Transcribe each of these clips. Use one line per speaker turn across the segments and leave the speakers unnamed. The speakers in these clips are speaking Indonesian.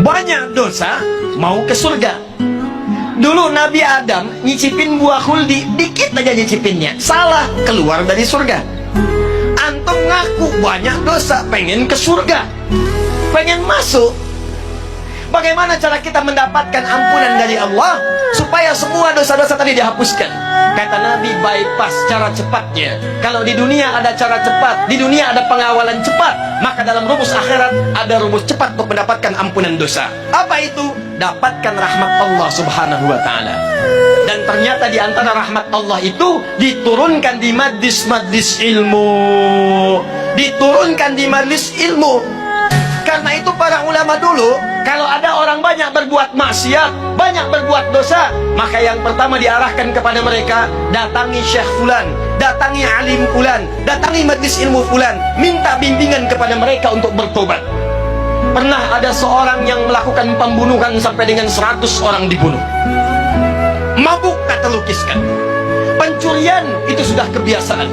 banyak dosa, mau ke surga. Dulu Nabi Adam nyicipin buah khuldi, dikit aja nyicipinnya, salah, keluar dari surga. Antum ngaku banyak dosa, pengen ke surga, pengen masuk. Bagaimana cara kita mendapatkan ampunan dari Allah supaya semua dosa-dosa tadi dihapuskan? Kata Nabi, bypass cara cepatnya. Kalau di dunia ada cara cepat, di dunia ada pengawalan cepat, maka dalam rumus akhirat ada rumus cepat untuk mendapatkan ampunan dosa. Apa itu? Dapatkan rahmat Allah subhanahu wa ta'ala. Dan ternyata di antara rahmat Allah itu diturunkan di majlis-majlis ilmu, diturunkan di majlis ilmu. Karena itu para ulama dulu, kalau ada orang banyak berbuat maksiat, banyak berbuat dosa, maka yang pertama diarahkan kepada mereka, datangi Syekh Fulan, datangi alim Fulan, datangi majlis ilmu Fulan, minta bimbingan kepada mereka untuk bertobat. Pernah ada seorang yang melakukan pembunuhan sampai dengan 100 orang dibunuh. Mabuk tak terlukiskan. Pencurian itu sudah kebiasaan.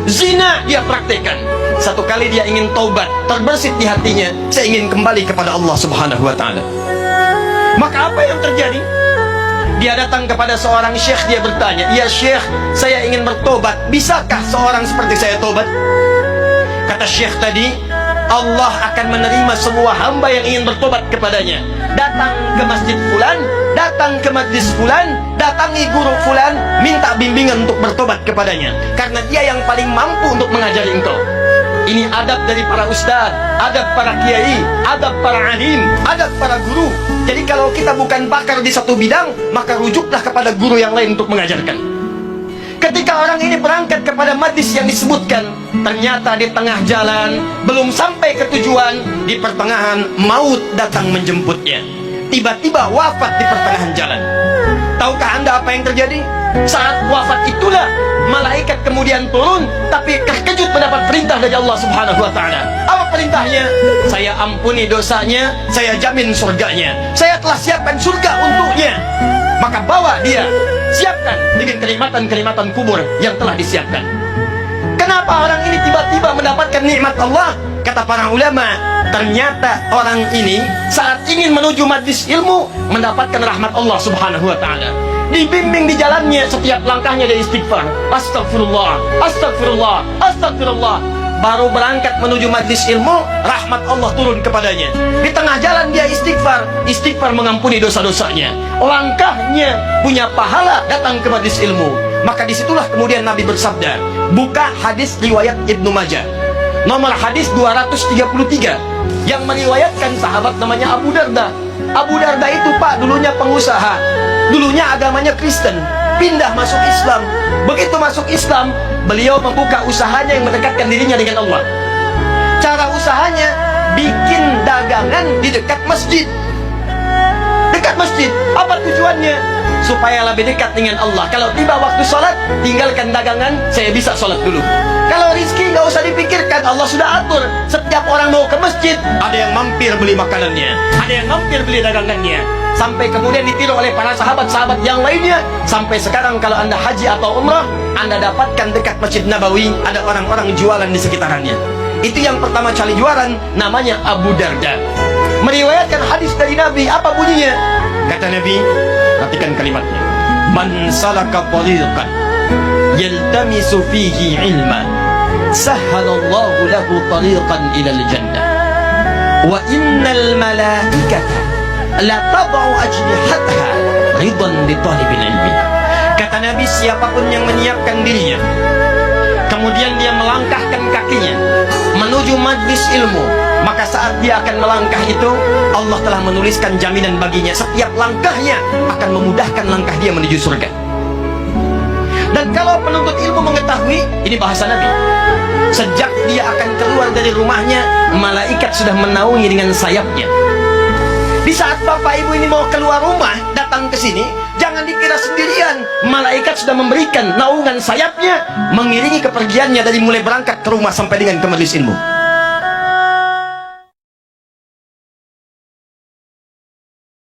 Zina dia praktekkan. Satu kali dia ingin taubat, terbersit di hatinya, saya ingin kembali kepada Allah subhanahu wa ta'ala. Maka apa yang terjadi? Dia datang kepada seorang syekh, dia bertanya, ya syekh, saya ingin bertobat, bisakah seorang seperti saya tobat? Kata syekh tadi, Allah akan menerima semua hamba yang ingin bertobat kepadanya. Datang ke masjid fulan, datang ke majlis fulan, datangi guru fulan, minta bimbingan untuk bertobat kepadanya, karena dia yang paling mampu untuk mengajari engkau. Ini adab dari para ustadz, adab para kiai, adab para alim, adab para guru. Jadi kalau kita bukan pakar di satu bidang, maka rujuklah kepada guru yang lain untuk mengajarkan. Ketika orang ini berangkat kepada majlis yang disebutkan, ternyata di tengah jalan, belum sampai ke tujuan, di pertengahan maut datang menjemputnya. Tiba-tiba wafat di pertengahan jalan. Tahukah anda apa yang terjadi? Saat wafat itulah malaikat kemudian turun, tapi terkejut mendapat perintah dari Allah subhanahu wa ta'ala. Apa perintahnya? Saya ampuni dosanya, saya jamin surganya, saya telah siapkan surga untuknya. Maka bawa dia, siapkan dengan kenikmatan-kenikmatan kubur yang telah disiapkan. Kenapa orang ini tiba-tiba mendapatkan nikmat Allah? Kata para ulama, ternyata orang ini saat ingin menuju majlis ilmu mendapatkan rahmat Allah subhanahu wa ta'ala. Dibimbing di jalannya, setiap langkahnya dia istighfar, astagfirullah, astagfirullah, astagfirullah. Baru berangkat menuju majlis ilmu, rahmat Allah turun kepadanya. Di tengah jalan dia istighfar, istighfar mengampuni dosa-dosanya. Langkahnya punya pahala datang ke majlis ilmu. Maka disitulah kemudian Nabi bersabda, buka hadis riwayat Ibnu Majah, nomor hadis 233, yang meriwayatkan sahabat namanya Abu Darda. Abu Darda itu pak dulunya pengusaha, dulunya agamanya Kristen, pindah masuk Islam. Begitu masuk Islam, beliau membuka usahanya yang mendekatkan dirinya dengan Allah. Cara usahanya bikin dagangan di dekat masjid. Dekat masjid, apa tujuannya? Supaya lebih dekat dengan Allah. Kalau tiba waktu sholat, tinggalkan dagangan, saya bisa sholat dulu. Kalau rizki nggak usah dipikirkan, Allah sudah atur. Setiap orang mau ke masjid, ada yang mampir beli makanannya, ada yang mampir beli dagangannya. Sampai kemudian ditiru oleh para sahabat-sahabat yang lainnya. Sampai sekarang kalau anda haji atau umrah, anda dapatkan dekat Masjid Nabawi ada orang-orang jualan di sekitarannya. Itu yang pertama kali jualan, namanya Abu Darda. Meriwayatkan hadis dari Nabi, apa bunyinya? Kata Nabi, perhatikan kalimatnya, man salaka tariqan yaltamisu fihi ilman sahhalallahu lahu tariqan ilal jannah wa innal malaikata la tad'u ajnihataha ridan li talibil ilmi. Kata Nabi, siapapun yang menyiapkan dirinya, kemudian dia melangkahkan kakinya menuju majlis ilmu, maka saat dia akan melangkah itu, Allah telah menuliskan jaminan baginya. Setiap langkahnya akan memudahkan langkah dia menuju surga. Dan kalau penuntut ilmu mengetahui, ini bahasa Nabi, sejak dia akan keluar dari rumahnya, malaikat sudah menaungi dengan sayapnya. Di saat bapak ibu ini mau keluar rumah, datang ke sini, jangan dikira sendirian. Malaikat sudah memberikan naungan sayapnya, mengiringi kepergiannya dari mulai berangkat ke rumah sampai dengan ke majelis ilmu.